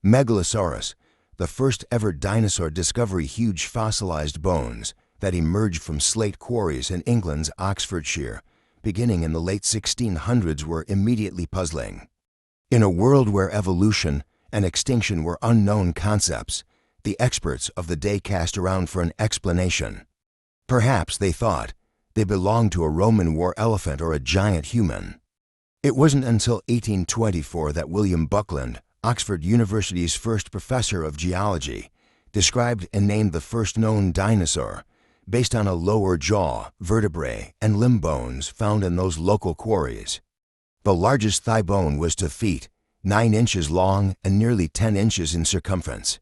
Megalosaurus, the first ever dinosaur discovery, huge fossilized bones that emerged from slate quarries in England's Oxfordshire, beginning in the late 1600s, were immediately puzzling. In a world where evolution and extinction were unknown concepts, the experts of the day cast around for an explanation. Perhaps, they thought, they belonged to a Roman war elephant or a giant human. It wasn't until 1824 that William Buckland, Oxford University's first professor of geology, described and named the first known dinosaur, based on a lower jaw, vertebrae, and limb bones found in those local quarries. The largest thigh bone was 2 feet, 9 inches long, and nearly 10 inches in circumference.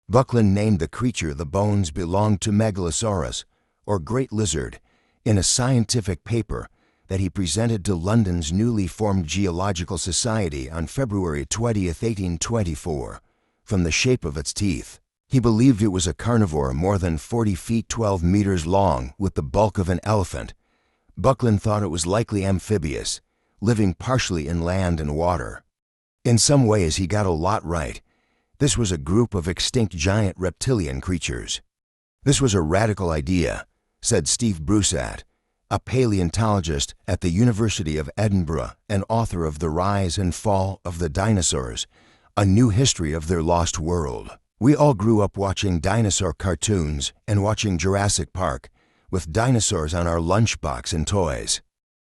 Buckland named the creature the bones belonged to Megalosaurus, or great lizard, in a scientific paper that he presented to London's newly formed Geological Society on February 20, 1824. From the shape of its teeth, he believed it was a carnivore more than 40 feet 12 meters long with the bulk of an elephant. Buckland thought it was likely amphibious, living partially in land and water. In some ways he got a lot right. This was a group of extinct giant reptilian creatures. This was a radical idea, said Steve Broussat, a paleontologist at the University of Edinburgh and author of The Rise and Fall of the Dinosaurs, a new history of their lost world. We all grew up watching dinosaur cartoons and watching Jurassic Park, with dinosaurs on our lunchbox and toys.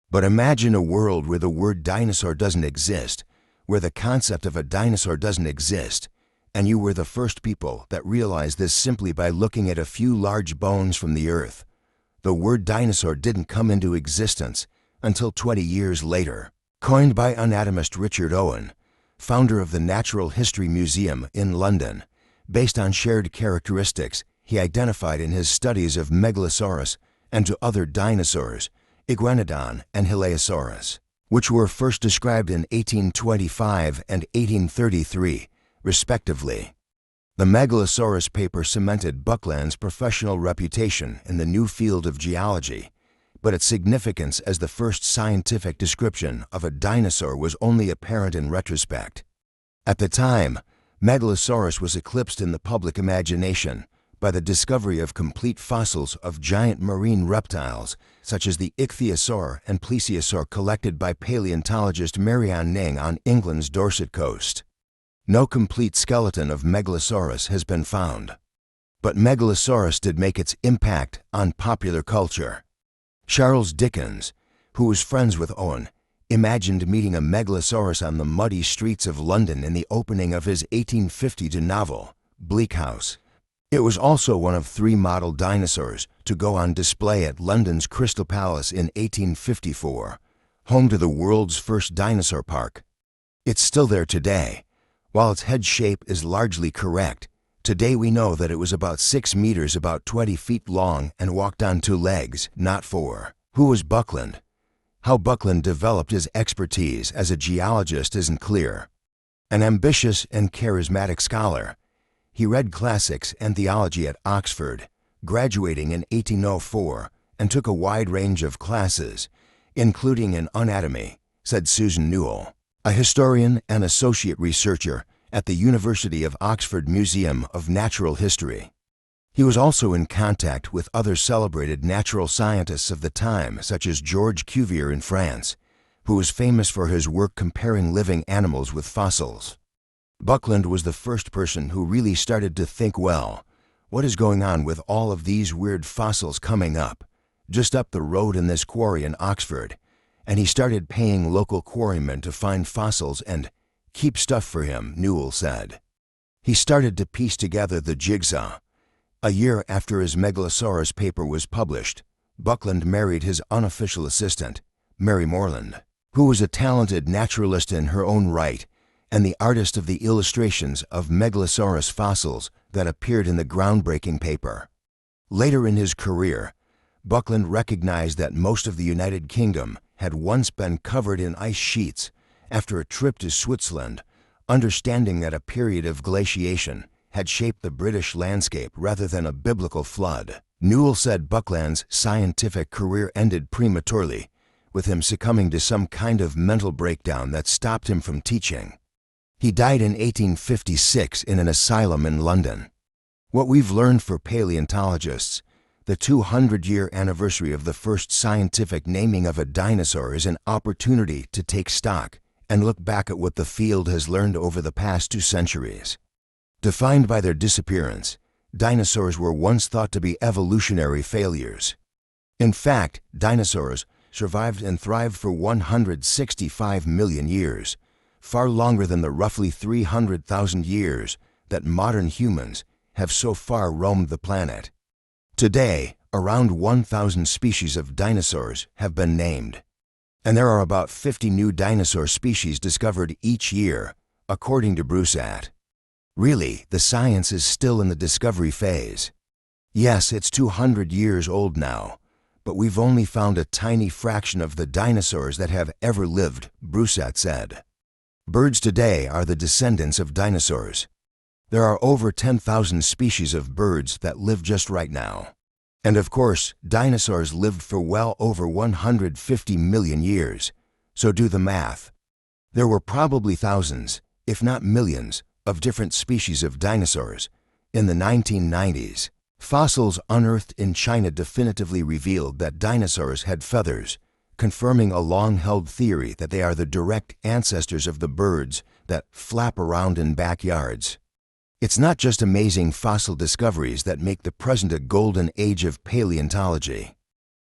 But imagine a world where the word dinosaur doesn't exist, where the concept of a dinosaur doesn't exist, and you were the first people that realized this simply by looking at a few large bones from the earth. The word dinosaur didn't come into existence until 20 years later. Coined by anatomist Richard Owen, founder of the Natural History Museum in London, based on shared characteristics he identified in his studies of Megalosaurus and to other dinosaurs, Iguanodon and Hylaeosaurus, which were first described in 1825 and 1833, respectively. The Megalosaurus paper cemented Buckland's professional reputation in the new field of geology, but its significance as the first scientific description of a dinosaur was only apparent in retrospect. At the time, Megalosaurus was eclipsed in the public imagination by the discovery of complete fossils of giant marine reptiles such as the ichthyosaur and plesiosaur collected by paleontologist Marianne Ning on England's Dorset coast. No complete skeleton of Megalosaurus has been found. But Megalosaurus did make its impact on popular culture. Charles Dickens, who was friends with Owen, imagined meeting a Megalosaurus on the muddy streets of London in the opening of his 1852 novel, Bleak House. It was also one of 3 model dinosaurs to go on display at London's Crystal Palace in 1854, home to the world's first dinosaur park. It's still there today. While its head shape is largely correct, today we know that it was about 6 meters, about 20 feet long, and walked on 2 legs, not 4. Who was Buckland? How Buckland developed his expertise as a geologist isn't clear. An ambitious and charismatic scholar, he read classics and theology at Oxford, graduating in 1804, and took a wide range of classes, including in anatomy, said Susan Newell, a historian and associate researcher at the University of Oxford Museum of Natural History. He was also in contact with other celebrated natural scientists of the time, such as George Cuvier in France, who was famous for his work comparing living animals with fossils. Buckland was the first person who really started to think, well, what is going on with all of these weird fossils coming up, just up the road in this quarry in Oxford? And he started paying local quarrymen to find fossils and keep stuff for him, Newell said. He started to piece together the jigsaw. A year after his Megalosaurus paper was published, Buckland married his unofficial assistant, Mary Moreland, who was a talented naturalist in her own right and the artist of the illustrations of Megalosaurus fossils that appeared in the groundbreaking paper. Later in his career, Buckland recognized that most of the United Kingdom had once been covered in ice sheets after a trip to Switzerland, understanding that a period of glaciation had shaped the British landscape rather than a biblical flood. Newell said Buckland's scientific career ended prematurely, with him succumbing to some kind of mental breakdown that stopped him from teaching. He died in 1856 in an asylum in London. What we've learned for paleontologists, the 200-year anniversary of the first scientific naming of a dinosaur is an opportunity to take stock and look back at what the field has learned over the past 2 centuries. Defined by their disappearance, dinosaurs were once thought to be evolutionary failures. In fact, dinosaurs survived and thrived for 165 million years, far longer than the roughly 300,000 years that modern humans have so far roamed the planet. Today, around 1,000 species of dinosaurs have been named, and there are about 50 new dinosaur species discovered each year, according to Brusat. Really, the science is still in the discovery phase. Yes, it's 200 years old now, but we've only found a tiny fraction of the dinosaurs that have ever lived, Brusat said. Birds today are the descendants of dinosaurs. There are over 10,000 species of birds that live just right now. And of course, dinosaurs lived for well over 150 million years, so do the math. There were probably thousands, if not millions, of different species of dinosaurs. In the 1990s, fossils unearthed in China definitively revealed that dinosaurs had feathers, confirming a long-held theory that they are the direct ancestors of the birds that flap around in backyards. It's not just amazing fossil discoveries that make the present a golden age of paleontology.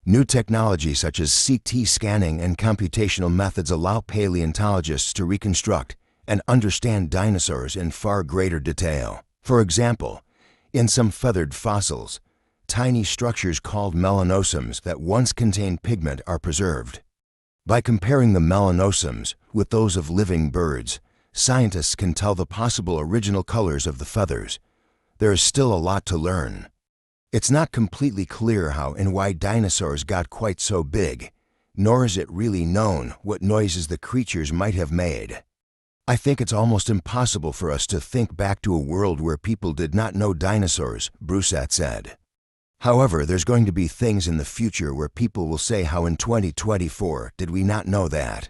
New technology such as CT scanning and computational methods allow paleontologists to reconstruct and understand dinosaurs in far greater detail. For example, in some feathered fossils, tiny structures called melanosums that once contained pigment are preserved. By comparing the melanosums with those of living birds, scientists can tell the possible original colors of the feathers. There is still a lot to learn. It's not completely clear how and why dinosaurs got quite so big, nor is it really known what noises the creatures might have made. I think it's almost impossible for us to think back to a world where people did not know dinosaurs, Brusat said. However, there's going to be things in the future where people will say, how in 2024 did we not know that?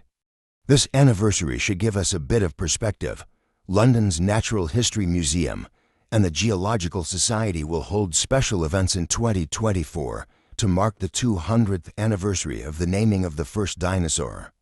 This anniversary should give us a bit of perspective. London's Natural History Museum and the Geological Society will hold special events in 2024 to mark the 200th anniversary of the naming of the first dinosaur.